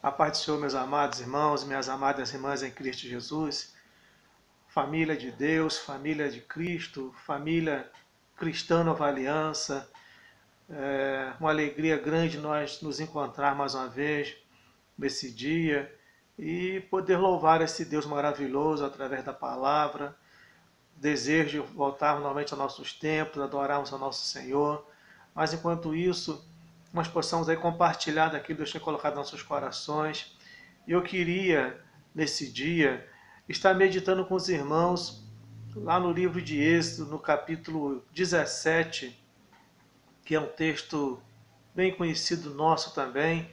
A paz do Senhor, meus amados irmãos, minhas amadas irmãs em Cristo Jesus, família de Deus, família de Cristo, família cristã Nova Aliança, uma alegria grande nós nos encontrar mais uma vez nesse dia e poder louvar esse Deus maravilhoso através da palavra. Desejo voltar novamente aos nossos templos, adorarmos ao nosso Senhor, mas enquanto isso, nós possamos aí compartilhar daquilo que Deus tem colocado nos nossos corações. E eu queria, nesse dia, estar meditando com os irmãos lá no livro de Êxodo, no capítulo 17, que é um texto bem conhecido nosso também.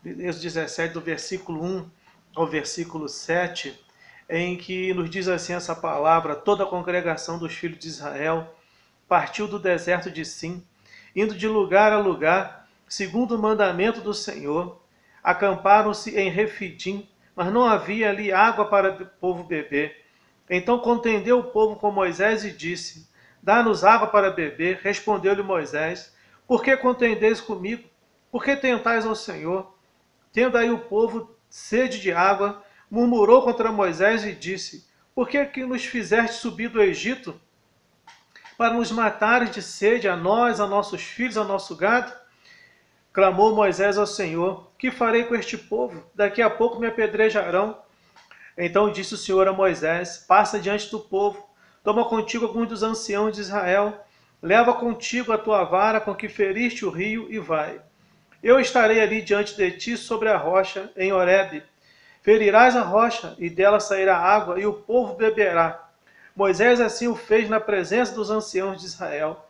Êxodo 17, do versículo 1 ao versículo 7, em que nos diz assim essa palavra: toda a congregação dos filhos de Israel partiu do deserto de Sim, indo de lugar a lugar, segundo o mandamento do Senhor. Acamparam-se em Refidim, mas não havia ali água para o povo beber. Então contendeu o povo com Moisés e disse: dá-nos água para beber. Respondeu-lhe Moisés: por que contendeis comigo? Por que tentais ao Senhor? Tendo aí o povo sede de água, murmurou contra Moisés e disse: por que nos fizeste subir do Egito? Para nos matares de sede, a nós, a nossos filhos, a nosso gado? Clamou Moisés ao Senhor: que farei com este povo? Daqui a pouco me apedrejarão. Então disse o Senhor a Moisés: passa diante do povo, toma contigo alguns dos anciãos de Israel, leva contigo a tua vara com que feriste o rio e vai. Eu estarei ali diante de ti sobre a rocha, em Horebe. Ferirás a rocha, e dela sairá água, e o povo beberá. Moisés assim o fez na presença dos anciãos de Israel,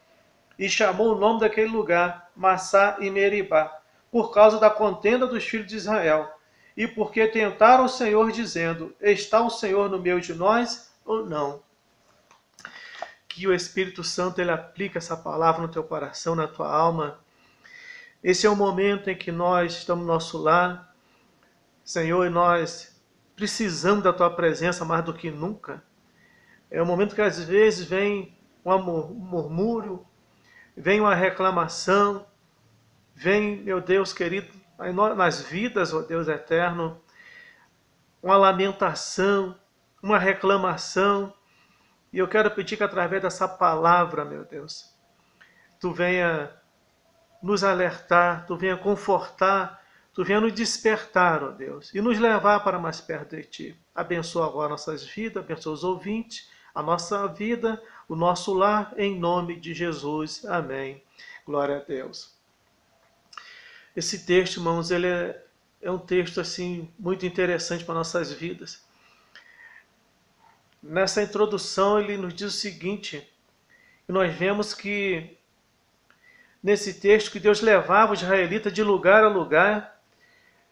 e chamou o nome daquele lugar Massá e Meribá, por causa da contenda dos filhos de Israel, e porque tentaram o Senhor, dizendo: está o Senhor no meio de nós ou não? Que o Espírito Santo ele aplique essa palavra no teu coração, na tua alma. Esse é o momento em que nós estamos no nosso lar, Senhor, e nós precisamos da tua presença mais do que nunca. É um momento que às vezes vem um murmúrio, vem uma reclamação, vem, meu Deus querido, nas vidas, ó Deus eterno, uma lamentação, uma reclamação. E eu quero pedir que através dessa palavra, meu Deus, tu venha nos alertar, tu venha confortar, tu venha nos despertar, ó Deus, e nos levar para mais perto de ti. Abençoa agora nossas vidas, abençoa os ouvintes, a nossa vida, o nosso lar, em nome de Jesus. Amém. Glória a Deus. Esse texto, irmãos, ele é um texto assim muito interessante para nossas vidas. Nessa introdução, ele nos diz o seguinte: que nós vemos que nesse texto que Deus levava os israelitas de lugar a lugar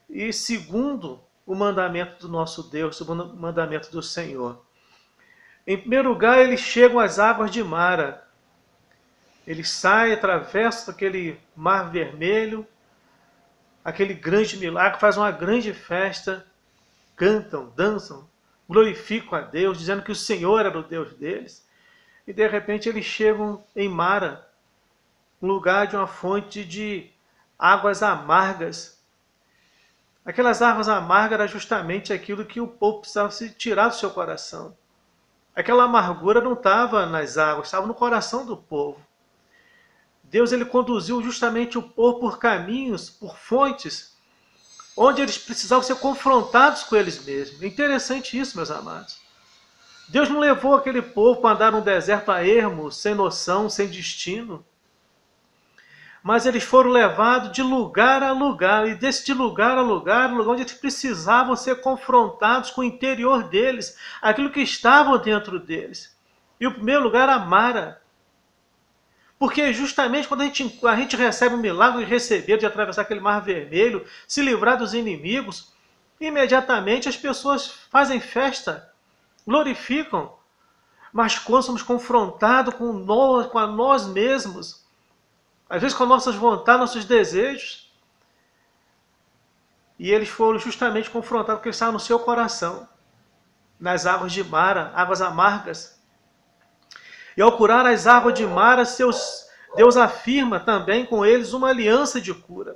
e segundo o mandamento do nosso Deus, o mandamento do Senhor. Em primeiro lugar, eles chegam às águas de Mara. Eles saem, atravessam aquele mar vermelho, aquele grande milagre, fazem uma grande festa, cantam, dançam, glorificam a Deus, dizendo que o Senhor era o Deus deles. E de repente eles chegam em Mara, um lugar de uma fonte de águas amargas. Aquelas águas amargas era justamente aquilo que o povo precisava se tirar do seu coração. Aquela amargura não estava nas águas, estava no coração do povo. Deus ele conduziu justamente o povo por caminhos, por fontes, onde eles precisavam ser confrontados com eles mesmos. É interessante isso, meus amados. Deus não levou aquele povo para andar num deserto a ermo, sem noção, sem destino. Mas eles foram levados de lugar a lugar, e de lugar a lugar, lugar onde eles precisavam ser confrontados com o interior deles, aquilo que estava dentro deles. E o primeiro lugar era Mara. Porque justamente quando a gente recebe o milagre de receber, de atravessar aquele mar vermelho, se livrar dos inimigos, imediatamente as pessoas fazem festa, glorificam. Mas quando somos confrontados com nós mesmos, às vezes com nossas vontades, nossos desejos, e eles foram justamente confrontados porque estavam no seu coração, nas águas de Mara, águas amargas. E ao curar as águas de Mara, Deus afirma também com eles uma aliança de cura.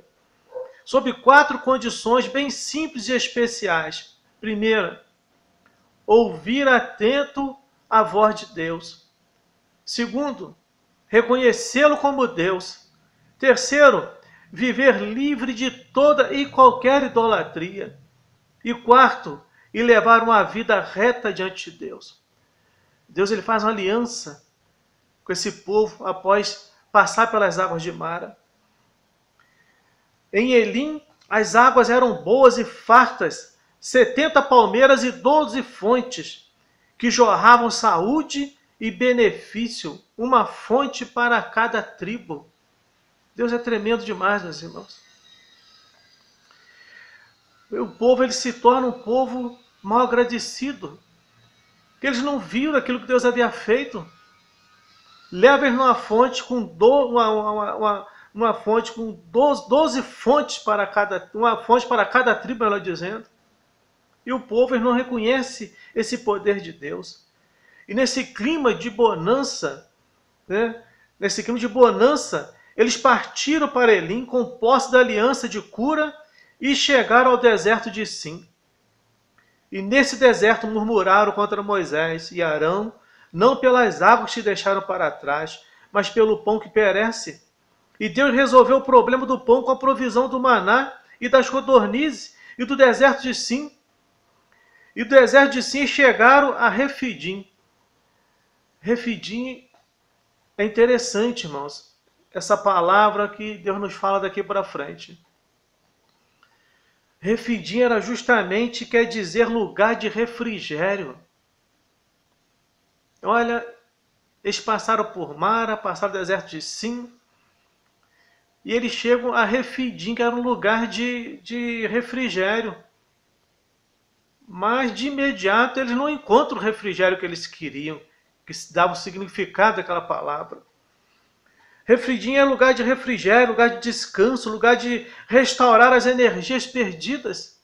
sob 4 condições bem simples e especiais. Primeira, ouvir atento a voz de Deus. Segundo, reconhecê-lo como Deus. Terceiro, viver livre de toda e qualquer idolatria. E quarto, e levar uma vida reta diante de Deus. Deus ele faz uma aliança com esse povo após passar pelas águas de Mara. Em Elim, as águas eram boas e fartas, 70 palmeiras e 12 fontes, que jorravam saúde e benefício, uma fonte para cada tribo. Deus é tremendo demais, meus irmãos. O povo ele se torna um povo mal agradecido. Eles não viram aquilo que Deus havia feito. Leva eles numa fonte com uma fonte com 12 fontes para cada, uma fonte para cada tribo, ela dizendo. E o povo ele não reconhece esse poder de Deus. E nesse clima de bonança, eles partiram para Elim com posse da aliança de cura e chegaram ao deserto de Sim. E nesse deserto murmuraram contra Moisés e Arão, não pelas águas que se deixaram para trás, mas pelo pão que perece. E Deus resolveu o problema do pão com a provisão do maná e das codornizes e do deserto de Sim. E do deserto de Sim chegaram a Refidim. Refidim é interessante, irmãos, essa palavra que Deus nos fala daqui para frente. Refidim era justamente, quer dizer, lugar de refrigério. Olha, eles passaram por Mara, passaram o deserto de Sim, e eles chegam a Refidim, que era um lugar de refrigério. Mas, de imediato, eles não encontram o refrigério que eles queriam, que dava o significado daquela palavra. Refidim é lugar de refrigério, lugar de descanso, lugar de restaurar as energias perdidas.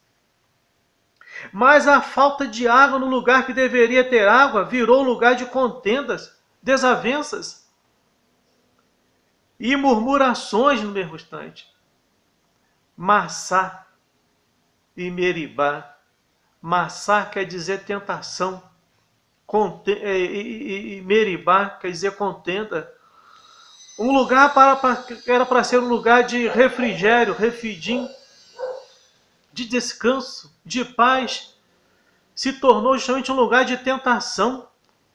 Mas a falta de água no lugar que deveria ter água virou lugar de contendas, desavenças e murmurações no mesmo instante. Massá e Meribá. Massá quer dizer tentação, e Meribá quer dizer contenda. Um lugar que era para ser um lugar de refrigério, Refidim, de descanso, de paz, se tornou justamente um lugar de tentação,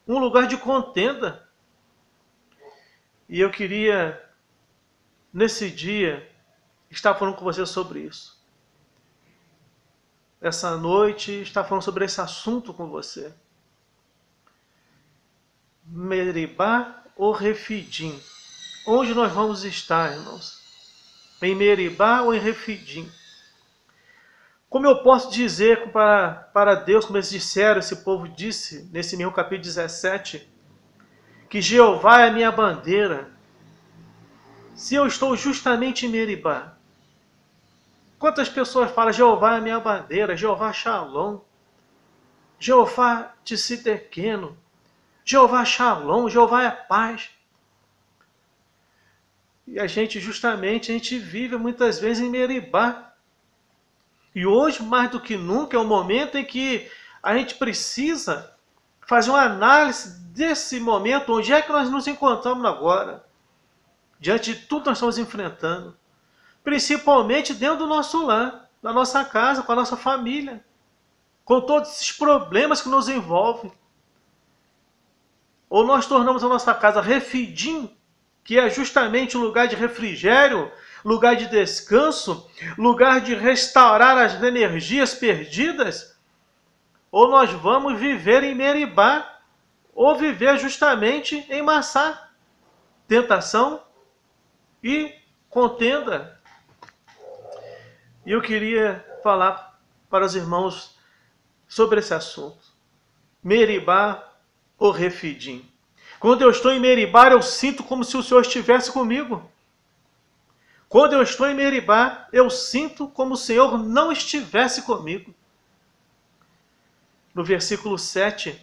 um lugar de contenda. E eu queria, nesse dia, estar falando com você sobre isso. Essa noite, estar falando sobre esse assunto com você. Meribá ou Refidim? Onde nós vamos estar, irmãos? Em Meribá ou em Refidim? Como eu posso dizer para Deus, como eles disseram, esse povo disse, nesse mesmo capítulo 17, que Jeová é a minha bandeira, se eu estou justamente em Meribá? Quantas pessoas falam, Jeová é a minha bandeira, Jeová Shalom, Jeová Tsidkenu, Jeová Shalom, Jeová é paz. E a gente vive muitas vezes em Meribá. E hoje, mais do que nunca, é um momento em que a gente precisa fazer uma análise desse momento, onde é que nós nos encontramos agora, diante de tudo que nós estamos enfrentando, principalmente dentro do nosso lar, da nossa casa, com a nossa família, com todos esses problemas que nos envolvem. Ou nós tornamos a nossa casa Refidim, que é justamente um lugar de refrigério, lugar de descanso, lugar de restaurar as energias perdidas, ou nós vamos viver em Meribá, ou viver justamente em Massá, tentação e contenda. E eu queria falar para os irmãos sobre esse assunto. Meribá ou Refidim? Quando eu estou em Meribá, eu sinto como se o Senhor estivesse comigo. Quando eu estou em Meribá, eu sinto como o Senhor não estivesse comigo. No versículo 7,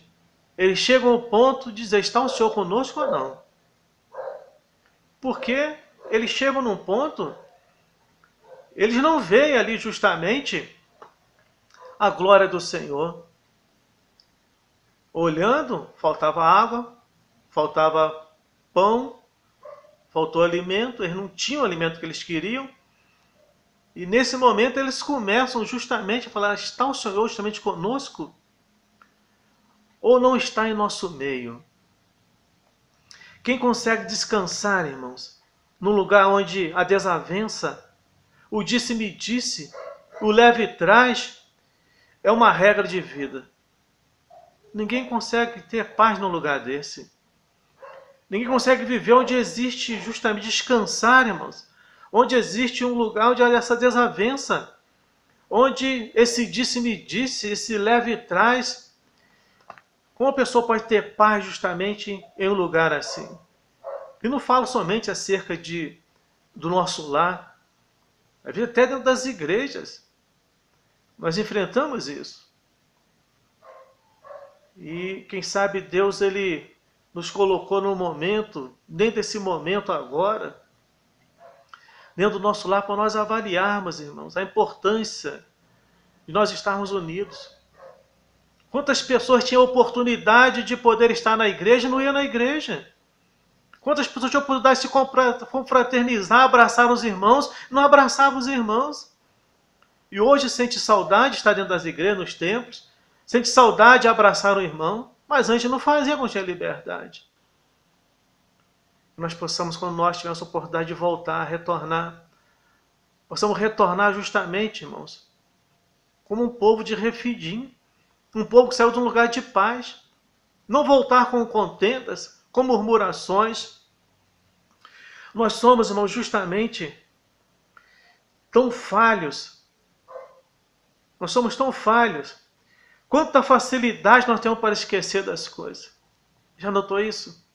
eles chegam ao ponto de dizer, está o Senhor conosco ou não? Porque eles chegam num ponto eles não veem ali justamente a glória do Senhor. Olhando, faltava água, faltava pão, faltou alimento, eles não tinham o alimento que eles queriam. E nesse momento eles começam justamente a falar: está o Senhor justamente conosco? Ou não está em nosso meio? Quem consegue descansar, irmãos, num lugar onde a desavença, o disse-me-disse, o leve e traz, é uma regra de vida. Ninguém consegue ter paz num lugar desse. Ninguém consegue viver onde existe justamente descansar, irmãos. Onde existe um lugar onde há essa desavença. Onde esse disse-me-disse, esse leve e traz. Como a pessoa pode ter paz justamente em um lugar assim? E não falo somente acerca do nosso lar. Até dentro das igrejas. Nós enfrentamos isso. E quem sabe Deus, Ele nos colocou num momento, dentro desse momento agora, dentro do nosso lar, para nós avaliarmos, irmãos, a importância de nós estarmos unidos. Quantas pessoas tinham oportunidade de poder estar na igreja e não iam na igreja? Quantas pessoas tinham oportunidade de se confraternizar, abraçar os irmãos, e não abraçavam os irmãos? E hoje sente saudade de estar dentro das igrejas, nos templos, sente saudade de abraçar o irmão, mas antes não fazia quando tinha liberdade. Que nós possamos, quando nós tivermos a oportunidade de voltar, retornar, possamos retornar justamente, irmãos, como um povo de Refidim, um povo que saiu de um lugar de paz, não voltar com contendas, com murmurações. Nós somos, irmãos, justamente tão falhos. Nós somos tão falhos. Quanta facilidade nós temos para esquecer das coisas. Já notou isso?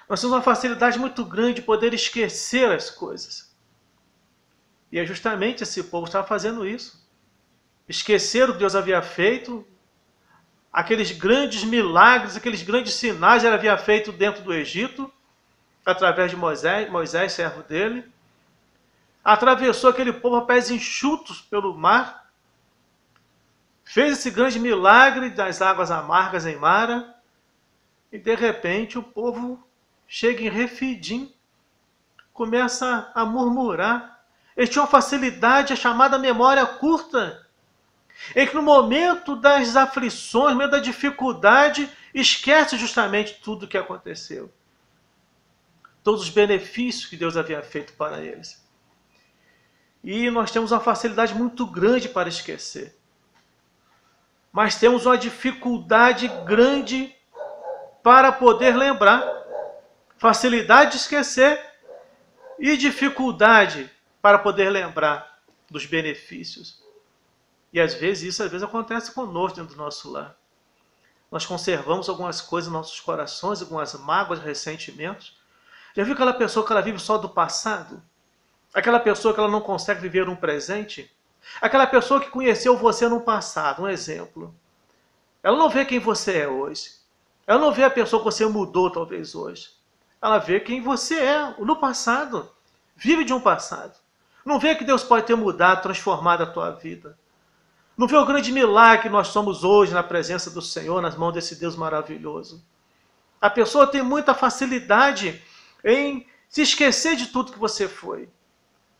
Nós temos uma facilidade muito grande de poder esquecer as coisas. E é justamente esse povo que estava fazendo isso. Esqueceram o que Deus havia feito, aqueles grandes milagres, aqueles grandes sinais que ele havia feito dentro do Egito, através de Moisés, servo dele. Atravessou aquele povo a pés enxutos pelo mar. Fez esse grande milagre das águas amargas em Mara. E de repente o povo chega em Refidim, começa a murmurar. Eles tinham facilidade, a chamada memória curta, em que no momento das aflições, no momento da dificuldade, esquece justamente tudo o que aconteceu. Todos os benefícios que Deus havia feito para eles. E nós temos uma facilidade muito grande para esquecer. Mas temos uma dificuldade grande para poder lembrar. Facilidade de esquecer e dificuldade para poder lembrar dos benefícios. E às vezes isso acontece conosco dentro do nosso lar. Nós conservamos algumas coisas nos nossos corações, algumas mágoas, ressentimentos. Já viu aquela pessoa que ela vive só do passado? Aquela pessoa que ela não consegue viver um presente? Aquela pessoa que conheceu você no passado, um exemplo. Ela não vê quem você é hoje. Ela não vê a pessoa que você mudou talvez hoje. Ela vê quem você é no passado. Vive de um passado. Não vê que Deus pode ter mudado, transformado a tua vida. Não vê o grande milagre que nós somos hoje na presença do Senhor, nas mãos desse Deus maravilhoso. A pessoa tem muita facilidade em se esquecer de tudo que você foi,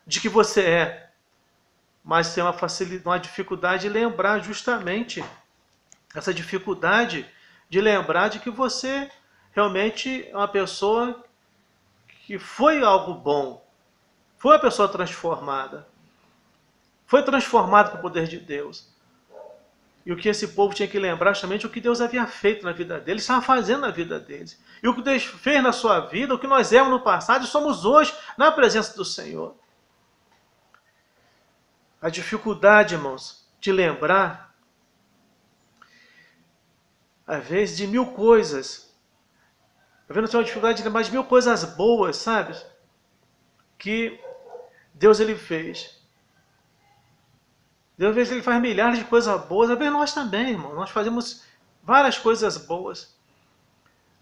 de que você é. Mas tem uma dificuldade de lembrar justamente essa dificuldade de lembrar de que você realmente é uma pessoa que foi algo bom, foi uma pessoa transformada, foi transformado pelo poder de Deus. E o que esse povo tinha que lembrar justamente o que Deus havia feito na vida deles, estava fazendo na vida deles. E o que Deus fez na sua vida, o que nós éramos no passado e somos hoje na presença do Senhor. A dificuldade, irmãos, de lembrar, às vezes, de mil coisas. Às vezes nós temos uma dificuldade de lembrar de mil coisas boas, sabe? Que Deus ele fez. Deus, às vezes, ele faz milhares de coisas boas. Às vezes nós também, irmão. Nós fazemos várias coisas boas.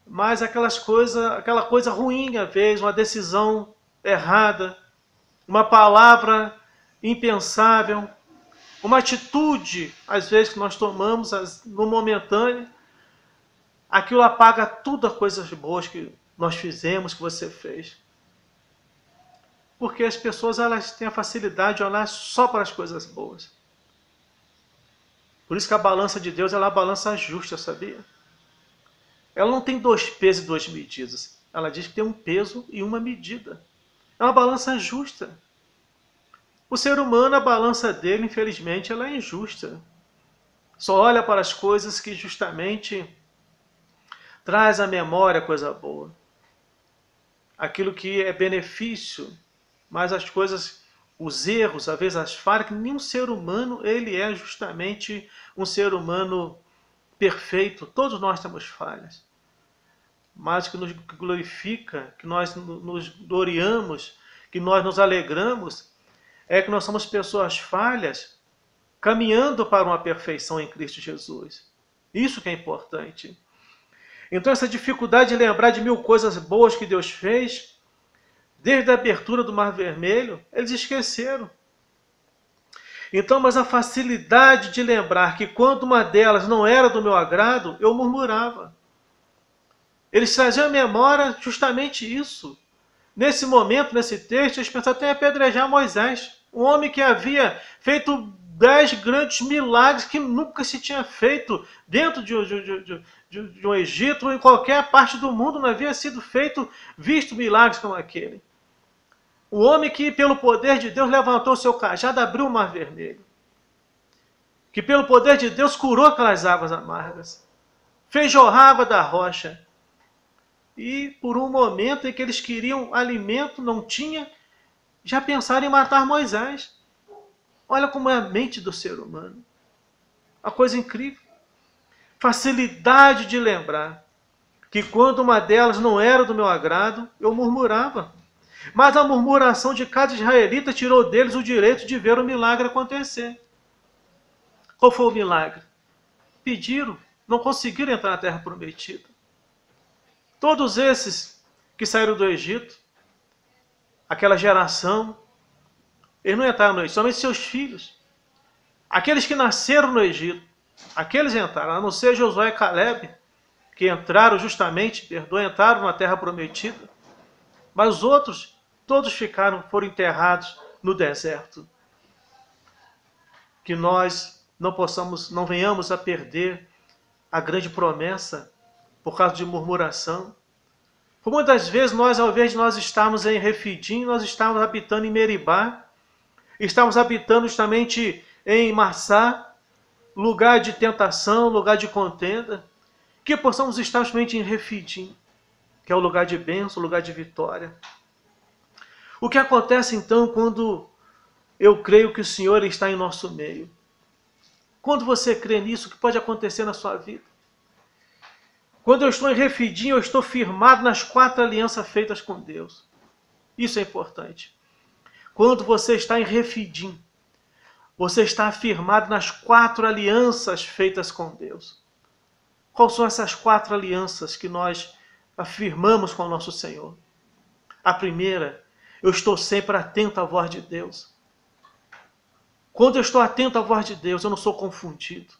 Mas aquela coisa ruim, às vezes, uma decisão errada, uma palavra impensável, uma atitude, às vezes, que nós tomamos no momentâneo, aquilo apaga tudo as coisas boas que nós fizemos, que você fez. Porque as pessoas elas têm a facilidade de olhar só para as coisas boas. Por isso que a balança de Deus ela é uma balança justa, sabia? Ela não tem 2 pesos e 2 medidas. Ela diz que tem um peso e uma medida. É uma balança justa. O ser humano, a balança dele, infelizmente, ela é injusta. Só olha para as coisas que justamente traz à memória coisa boa. Aquilo que é benefício, mas as coisas, os erros, às vezes as falhas, que nenhum ser humano, ele é justamente um ser humano perfeito. Todos nós temos falhas. Mas o que nos glorifica, que nós nos gloriamos, que nós nos alegramos, é que nós somos pessoas falhas, caminhando para uma perfeição em Cristo Jesus. Isso que é importante. Então essa dificuldade de lembrar de 1000 coisas boas que Deus fez, desde a abertura do Mar Vermelho, eles esqueceram. Então, mas a facilidade de lembrar que quando uma delas não era do meu agrado, eu murmurava. Eles traziam à memória justamente isso. Nesse momento, nesse texto, eles pensaram até em apedrejar Moisés, um homem que havia feito 10 grandes milagres que nunca se tinha feito dentro de um Egito ou em qualquer parte do mundo, não havia sido visto milagres como aquele. O homem que, pelo poder de Deus, levantou o seu cajado, abriu o Mar Vermelho. Que, pelo poder de Deus, curou aquelas águas amargas. Fez jorrar água da rocha. E, por um momento em que eles queriam alimento, não tinha, já pensaram em matar Moisés. Olha como é a mente do ser humano. Uma coisa incrível. Facilidade de lembrar que quando uma delas não era do meu agrado, eu murmurava. Mas a murmuração de cada israelita tirou deles o direito de ver o milagre acontecer. Qual foi o milagre? Pediram, não conseguiram entrar na terra prometida. Todos esses que saíram do Egito, aquela geração, eles não entraram no Egito, somente seus filhos. Aqueles que nasceram no Egito, aqueles entraram, a não ser Josué e Caleb, que entraram justamente, entraram na terra prometida. Mas os outros, todos foram enterrados no deserto. Que nós não venhamos a perder a grande promessa por causa de murmuração. Por muitas vezes, ao invés de nós estarmos em Refidim, nós estamos habitando em Meribá, estamos habitando justamente em Massá, lugar de tentação, lugar de contenda, que possamos estar justamente em Refidim, que é o lugar de bênção, o lugar de vitória. O que acontece então quando eu creio que o Senhor está em nosso meio? Quando você crê nisso, o que pode acontecer na sua vida? Quando eu estou em Refidim, eu estou firmado nas 4 alianças feitas com Deus. Isso é importante. Quando você está em Refidim, você está firmado nas 4 alianças feitas com Deus. Quais são essas 4 alianças que nós afirmamos com o nosso Senhor? A primeira, eu estou sempre atento à voz de Deus. Quando eu estou atento à voz de Deus, eu não sou confundido.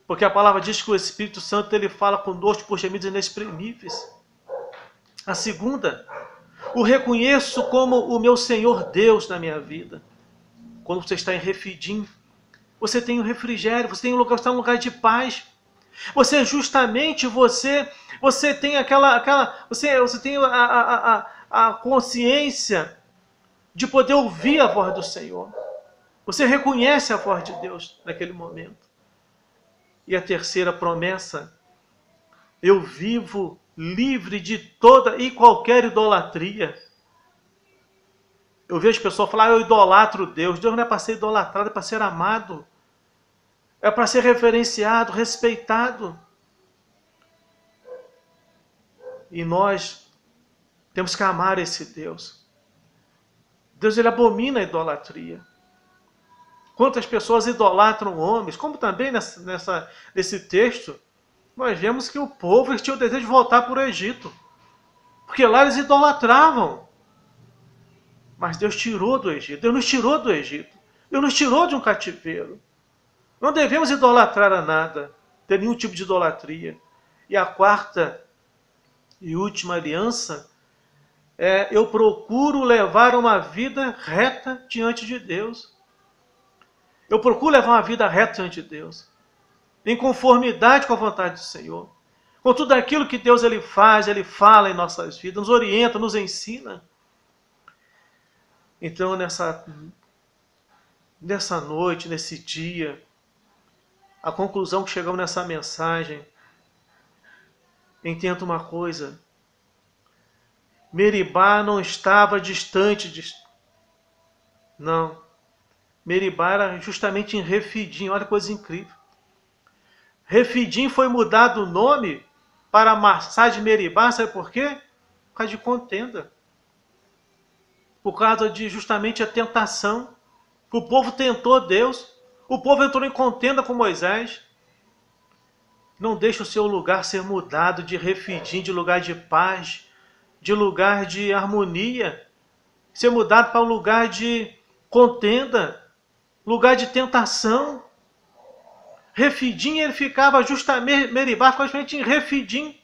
Porque a palavra diz que o Espírito Santo ele fala conosco por gemidos inexprimíveis. A segunda, o reconheço como o meu Senhor Deus na minha vida. Quando você está em Refidim, você tem um refrigério, você tem um lugar, está um lugar de paz. Você tem você tem a consciência de poder ouvir a voz do Senhor. Você reconhece a voz de Deus naquele momento. E a terceira promessa, eu vivo livre de toda e qualquer idolatria. Eu vejo pessoas falar, eu idolatro Deus. Deus não é para ser idolatrado, é para ser amado. É para ser reverenciado, respeitado. E nós temos que amar esse Deus. Deus ele abomina a idolatria. Quantas pessoas idolatram homens, como também nesse texto, nós vemos que o povo tinha o desejo de voltar para o Egito. Porque lá eles idolatravam. Mas Deus tirou do Egito, Deus nos tirou do Egito, Deus nos tirou de um cativeiro. Não devemos idolatrar a nada, ter nenhum tipo de idolatria. E a quarta e última aliança é: eu procuro levar uma vida reta diante de Deus. Eu procuro levar uma vida reta diante de Deus, em conformidade com a vontade do Senhor, com tudo aquilo que Deus ele faz, ele fala em nossas vidas, nos orienta, nos ensina. Então, nessa noite, nesse dia, a conclusão que chegamos nessa mensagem, entenda uma coisa: Meribá não estava distante não. Meribá era justamente em Refidim. Olha que coisa incrível. Refidim foi mudado o nome para Massá de Meribá, sabe por quê? Por causa de contenda. Por causa de justamente a tentação. O povo tentou Deus. O povo entrou em contenda com Moisés. Não deixe o seu lugar ser mudado de Refidim, de lugar de paz, de lugar de harmonia, ser mudado para um lugar de contenda, lugar de tentação. Refidim, ele ficava justamente, Meribá ficava justamente em Refidim.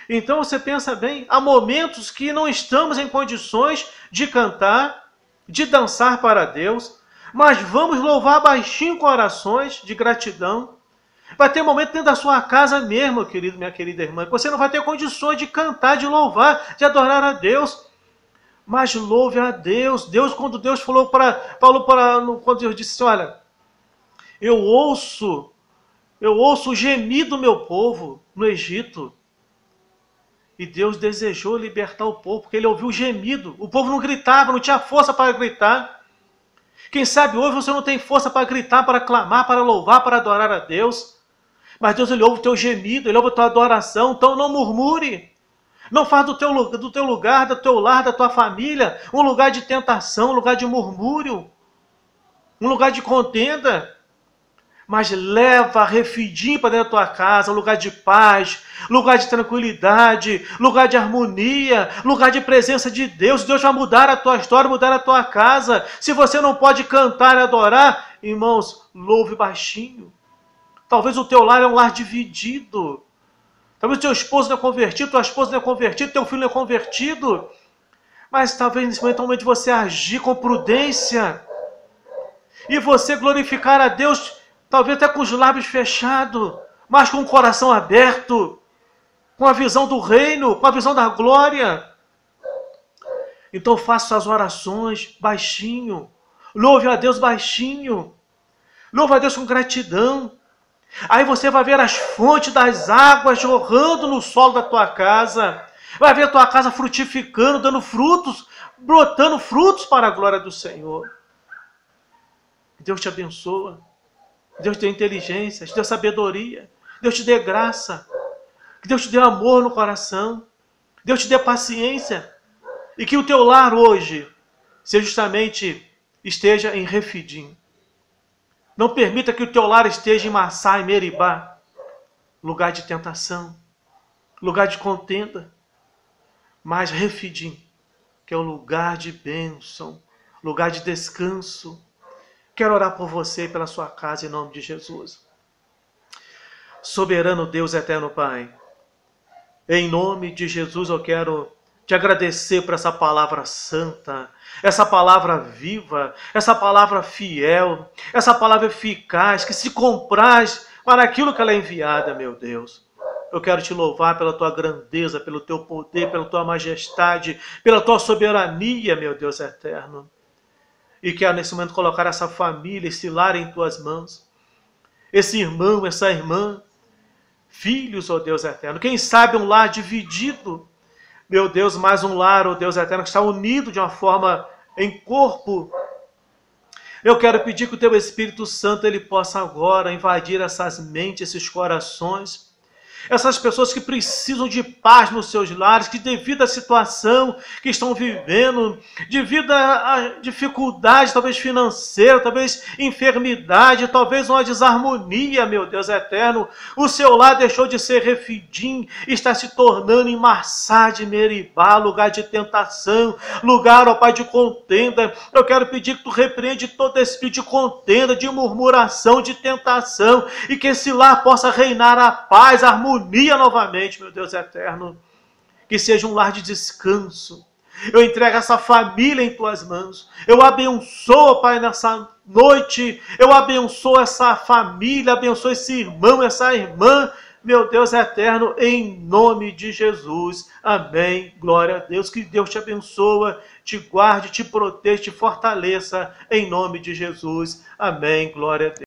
Então você pensa bem, há momentos que não estamos em condições de cantar, de dançar para Deus, mas vamos louvar baixinho com orações de gratidão. Vai ter momento dentro da sua casa mesmo, meu querido, minha querida irmã, que você não vai ter condições de cantar, de louvar, de adorar a Deus. Mas louve a Deus. Quando Deus falou quando Deus disse: olha, eu ouço o gemido do meu povo no Egito. E Deus desejou libertar o povo, porque ele ouviu o gemido. O povo não gritava, não tinha força para gritar. Quem sabe hoje você não tem força para gritar, para clamar, para louvar, para adorar a Deus. Mas Deus, ele ouve o teu gemido, ele ouve a tua adoração. Então não murmure. Não faz do teu lugar, do teu lar, da tua família, um lugar de tentação, um lugar de murmúrio, um lugar de contenda. Mas leva Refidim para dentro da tua casa, um lugar de paz, lugar de tranquilidade, lugar de harmonia, lugar de presença de Deus. Deus vai mudar a tua história, mudar a tua casa. Se você não pode cantar e adorar, irmãos, louve baixinho. Talvez o teu lar é um lar dividido. Talvez o teu esposo não é convertido, tua esposa não é convertida, teu filho não é convertido. Mas talvez nesse momento é o momento de você agir com prudência. E você glorificar a Deus, talvez até com os lábios fechados, mas com o coração aberto, com a visão do reino, com a visão da glória. Então faça suas orações baixinho. Louve a Deus baixinho. Louve a Deus com gratidão. Aí você vai ver as fontes das águas jorrando no solo da tua casa. Vai ver a tua casa frutificando, dando frutos, brotando frutos para a glória do Senhor. Deus te abençoa. Deus te dê inteligência, te dê sabedoria. Deus te dê graça. Que Deus te dê amor no coração. Deus te dê paciência. E que o teu lar hoje seja justamente esteja em Refidim. Não permita que o teu lar esteja em Massá e Meribá, lugar de tentação, lugar de contenda. Mas Refidim, que é o lugar de bênção, lugar de descanso. Quero orar por você e pela sua casa em nome de Jesus. Soberano Deus, eterno Pai, em nome de Jesus eu quero te agradecer por essa palavra santa, essa palavra viva, essa palavra fiel, essa palavra eficaz, que se compraz para aquilo que ela é enviada, meu Deus. Eu quero te louvar pela tua grandeza, pelo teu poder, pela tua majestade, pela tua soberania, meu Deus eterno. E quero nesse momento colocar essa família, esse lar em tuas mãos. Esse irmão, essa irmã, filhos, ó Deus eterno. Quem sabe um lar dividido, meu Deus, mais um lar, ó Deus eterno, que está unido de uma forma em corpo. Eu quero pedir que o teu Espírito Santo ele possa agora invadir essas mentes, esses corações. essas pessoas que precisam de paz nos seus lares, que devido à situação que estão vivendo, devido à dificuldade, talvez financeira, talvez enfermidade, talvez uma desarmonia, meu Deus eterno, o seu lar deixou de ser Refidim, está se tornando em Massá de Meribá, lugar de tentação, lugar, ó Pai, de contenda. Eu quero pedir que tu repreende todo espírito de contenda, de murmuração, de tentação, e que esse lar possa reinar a paz, a harmonia novamente, meu Deus eterno. Que seja um lar de descanso. Eu entrego essa família em tuas mãos. Eu abençoo, Pai, nessa noite. Eu abençoo essa família, abençoo esse irmão, essa irmã, meu Deus eterno, em nome de Jesus. Amém. Glória a Deus. Que Deus te abençoe, te guarde, te proteja, te fortaleça, em nome de Jesus. Amém. Glória a Deus.